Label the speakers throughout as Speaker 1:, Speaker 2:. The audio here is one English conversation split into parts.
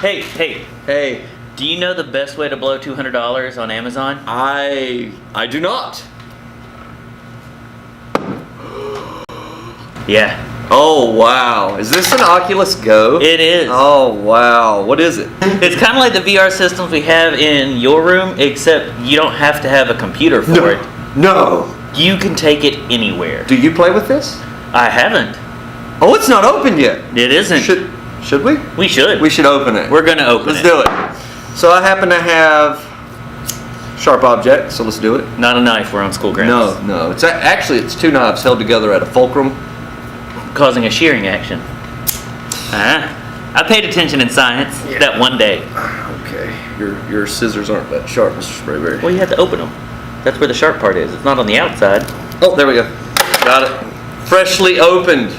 Speaker 1: Hey.
Speaker 2: Do you know the best way to blow $200 on Amazon?
Speaker 1: I do not.
Speaker 2: Yeah.
Speaker 1: Oh, wow. Is this an Oculus Go?
Speaker 2: It is.
Speaker 1: Oh, wow. What is it?
Speaker 2: It's kind of like the VR systems we have in your room, except you don't have to have a computer for it.
Speaker 1: No.
Speaker 2: You can take it anywhere.
Speaker 1: Do you play with this?
Speaker 2: I haven't.
Speaker 1: Oh, it's not open yet.
Speaker 2: It isn't.
Speaker 1: Should we?
Speaker 2: We should.
Speaker 1: We should open it.
Speaker 2: We're going to open
Speaker 1: Let's do it. So I happen to have sharp object, so let's do it.
Speaker 2: Not a knife. We're on school grounds.
Speaker 1: No. It's two knives held together at a fulcrum.
Speaker 2: Causing a shearing action. I paid attention in science that one day.
Speaker 1: Okay. Your scissors aren't that sharp, Mr. Sprayberry.
Speaker 2: Well, you have to open them. That's where the sharp part is. It's not on the outside.
Speaker 1: Oh, there we go. Got it. Freshly opened.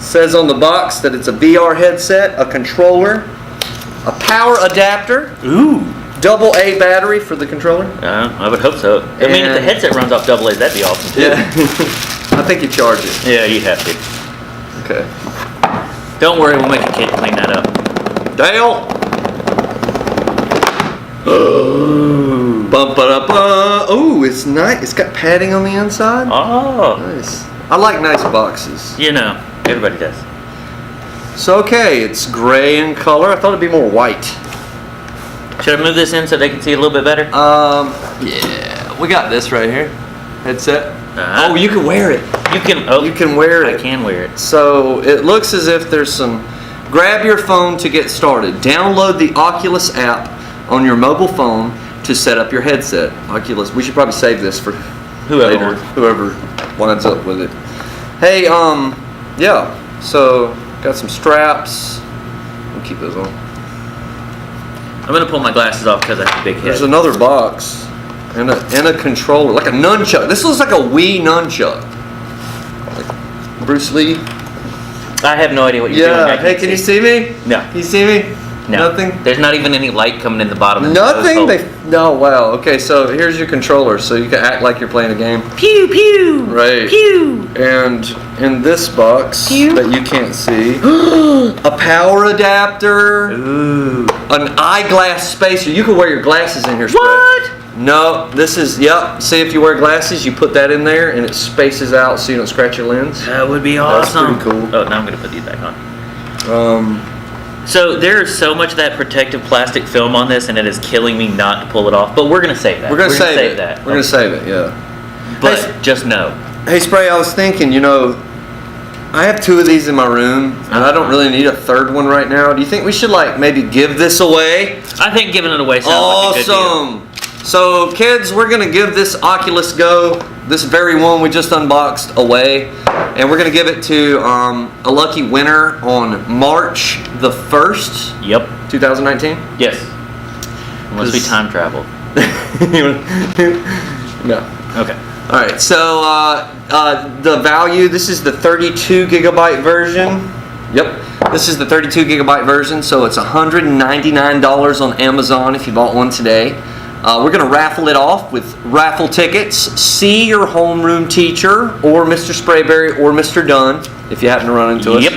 Speaker 1: Says on the box that it's a VR headset, a controller, a power adapter.
Speaker 2: Ooh.
Speaker 1: AA battery for the controller.
Speaker 2: I would hope so. I mean, if the headset runs off AA, that'd be awesome too.
Speaker 1: Yeah. I think you charge it.
Speaker 2: Yeah, you have to.
Speaker 1: Okay.
Speaker 2: Don't worry, we'll make a kid clean that up.
Speaker 1: Dale! Bum-ba-da-ba. Oh, it's nice. It's got padding on the inside.
Speaker 2: Oh.
Speaker 1: Nice. I like nice boxes.
Speaker 2: You know, everybody does.
Speaker 1: So, okay, it's gray in color. I thought it'd be more white.
Speaker 2: Should I move this in so they can see a little bit better?
Speaker 1: Yeah. We got this right here. Headset.
Speaker 2: Uh-huh.
Speaker 1: Oh, you can wear it.
Speaker 2: You can. Oh,
Speaker 1: you can wear it.
Speaker 2: I can wear it.
Speaker 1: So it looks as if there's some. Grab your phone to get started. Download the Oculus app on your mobile phone to set up your headset. Oculus. We should probably save this for later. Whoever winds up with it. Hey, yeah. So got some straps. We'll keep those on.
Speaker 2: I'm gonna pull my glasses off because I have a big head.
Speaker 1: There's another box. And a controller, like a nunchuck. This looks like a Wii nunchuck. Like Bruce Lee.
Speaker 2: I have no idea what you're doing.
Speaker 1: Yeah. Hey, can you see me?
Speaker 2: No.
Speaker 1: Can you see me?
Speaker 2: No.
Speaker 1: Nothing?
Speaker 2: There's not even any light coming in the bottom of
Speaker 1: Nothing? No, wow. Okay, so here's your controller, so you can act like you're playing a game.
Speaker 2: Pew, pew.
Speaker 1: Right.
Speaker 2: Pew.
Speaker 1: And in this box
Speaker 2: Pew.
Speaker 1: that you can't see, a power adapter.
Speaker 2: Ooh.
Speaker 1: An eyeglass spacer. You can wear your glasses in here.
Speaker 2: What?
Speaker 1: No, this is, yep. See, if you wear glasses, you put that in there and it spaces out so you don't scratch your lens.
Speaker 2: That would be awesome.
Speaker 1: That's pretty cool.
Speaker 2: Oh, now I'm going to put these back on. So there's so much of that protective plastic film on this, and it is killing me not to pull it off. But we're going to save that.
Speaker 1: We're going to save
Speaker 2: that.
Speaker 1: We're going to save it, yeah.
Speaker 2: But just know.
Speaker 1: Hey, Spray, I was thinking, I have 2 of these in my room, and I don't really need a third one right now. Do you think we should, maybe give this away?
Speaker 2: I think giving it away sounds like a good deal.
Speaker 1: Awesome. So, kids, we're going to give this Oculus Go, this very one we just unboxed, away. And we're going to give it to a lucky winner on March the 1st.
Speaker 2: Yep.
Speaker 1: 2019?
Speaker 2: Yes. Unless we time travel.
Speaker 1: No.
Speaker 2: Okay.
Speaker 1: All right, so the value, this is the 32 gigabyte version. Yep, this is the 32 gigabyte version, so it's $199 on Amazon if you bought one today. We're going to raffle it off with raffle tickets. See your homeroom teacher or Mr. Sprayberry or Mr. Dunn if you happen to run into us.
Speaker 2: Yep.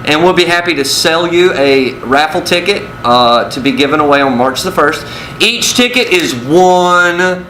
Speaker 1: And we'll be happy to sell you a raffle ticket to be given away on March the 1st. Each ticket is $1.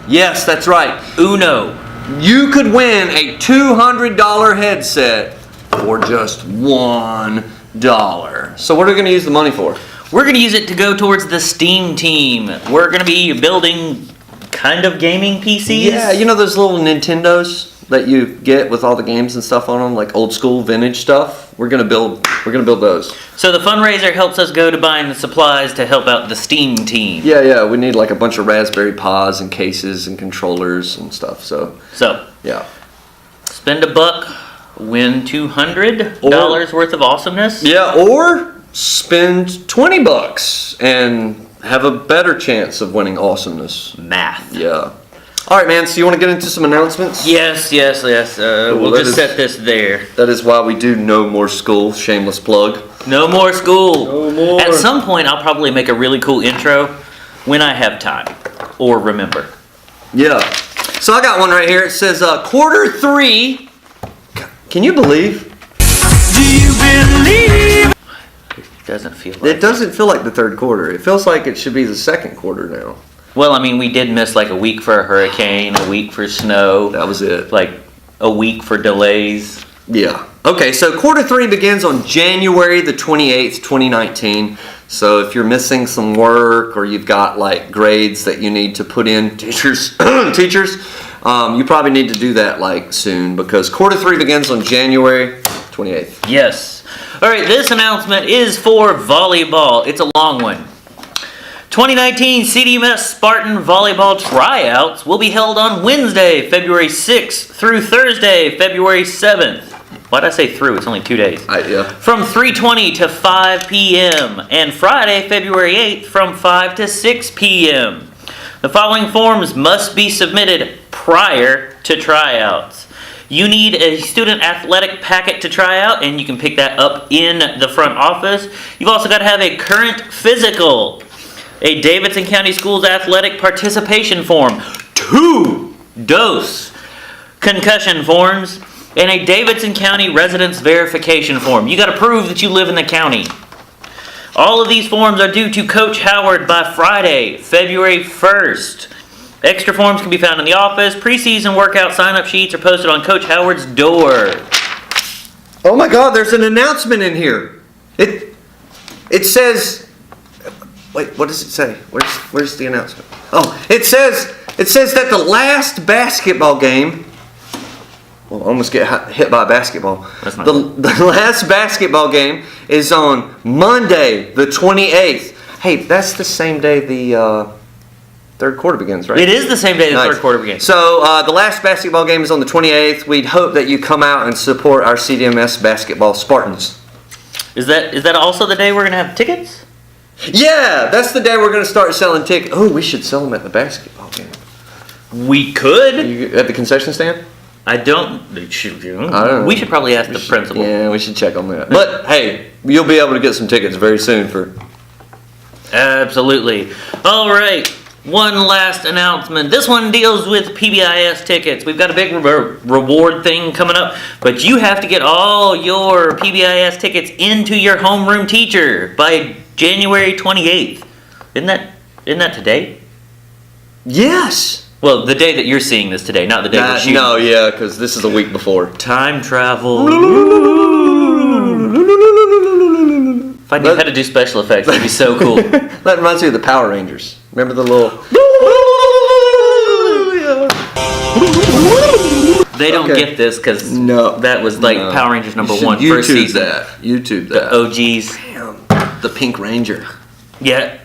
Speaker 1: Yes, that's right.
Speaker 2: Uno.
Speaker 1: You could win a $200 headset for just $1. So what are we going to use the money for?
Speaker 2: We're going to use it to go towards the Steam team. We're going to be building kind of gaming PCs.
Speaker 1: Yeah, you know those little Nintendos that you get with all the games and stuff on them, like old school vintage stuff? We're going to build those.
Speaker 2: So the fundraiser helps us go to buying the supplies to help out the Steam team.
Speaker 1: Yeah, we need like a bunch of Raspberry Pis and cases and controllers and stuff. So yeah.
Speaker 2: Spend $1, win $200 worth of awesomeness.
Speaker 1: Yeah, or spend $20 and have a better chance of winning awesomeness.
Speaker 2: Math.
Speaker 1: Yeah. All right, man. So you want to get into some announcements?
Speaker 2: Yes. We'll just set this there.
Speaker 1: That is why we do no more school. Shameless plug.
Speaker 2: No more school.
Speaker 1: No more.
Speaker 2: At some point, I'll probably make a really cool intro when I have time or remember.
Speaker 1: Yeah. So I got one right here. It says Q3. Can you believe?
Speaker 2: Do you believe? Doesn't feel like
Speaker 1: It doesn't feel like the third quarter. It feels like it should be the second quarter now.
Speaker 2: Well, I mean, we did miss like a week for a hurricane, a week for snow.
Speaker 1: That was it.
Speaker 2: Like a week for delays.
Speaker 1: Yeah. Okay, so quarter 3 begins on January the 28th, 2019. So if you're missing some work or you've got like grades that you need to put in, teachers, you probably need to do that like soon because quarter 3 begins on January 28th.
Speaker 2: Yes. All right, this announcement is for volleyball. It's a long one. 2019 CDMS Spartan Volleyball Tryouts will be held on Wednesday, February 6th through Thursday, February 7th. Why'd I say through? It's only 2 days.
Speaker 1: Yeah.
Speaker 2: From 3:20 to 5 p.m. and Friday, February 8th from 5 to 6 p.m. The following forms must be submitted prior to tryouts. You need a student athletic packet to try out, and you can pick that up in the front office. You've also got to have a current physical, a Davidson County Schools athletic participation form, 2 dose concussion forms, and a Davidson County residence verification form. You got to prove that you live in the county. All of these forms are due to Coach Howard by Friday, February 1st. Extra forms can be found in the office. Preseason workout sign-up sheets are posted on Coach Howard's door.
Speaker 1: Oh my God, there's an announcement in here. It says, wait, what does it say? Where's the announcement? Oh, it says that the last basketball game, well, almost get hit by a basketball.
Speaker 2: That's not
Speaker 1: the last basketball game is on Monday, the 28th. Hey, that's the same day the third quarter begins, right?
Speaker 2: It is the same day the
Speaker 1: Nice.
Speaker 2: third quarter begins.
Speaker 1: So the last basketball game is on the 28th. We'd hope that you come out and support our CDMS basketball Spartans.
Speaker 2: Is that also the day we're going to have tickets?
Speaker 1: Yeah, that's the day we're going to start selling tickets. Oh, we should sell them at the basketball game.
Speaker 2: We could.
Speaker 1: At the concession stand?
Speaker 2: I don't know. We should probably ask the principal.
Speaker 1: Yeah, we should check on that. But hey, you'll be able to get some tickets very soon for.
Speaker 2: Absolutely. All right. One last announcement. This one deals with PBIS tickets. We've got a big reward thing coming up, but you have to get all your PBIS tickets into your homeroom teacher by January 28th. Isn't that today?
Speaker 1: Yes.
Speaker 2: Well, the day that you're seeing this today, not the day that you...
Speaker 1: No, yeah, because this is a week before.
Speaker 2: Time travel. If I knew how to do special effects, that'd be so cool.
Speaker 1: That reminds me of the Power Rangers. Remember the little...
Speaker 2: They don't get this because that was like Power Rangers number 1 first season.
Speaker 1: YouTube that.
Speaker 2: The OGs.
Speaker 1: Damn. The Pink Ranger.
Speaker 2: Yeah.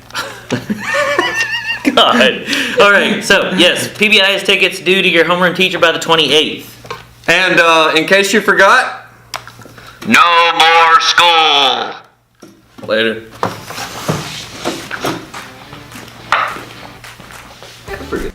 Speaker 2: God. All right. So yes, PBIS tickets due to your homeroom teacher by the 28th.
Speaker 1: And in case you forgot, no more school. Later. Pretty good.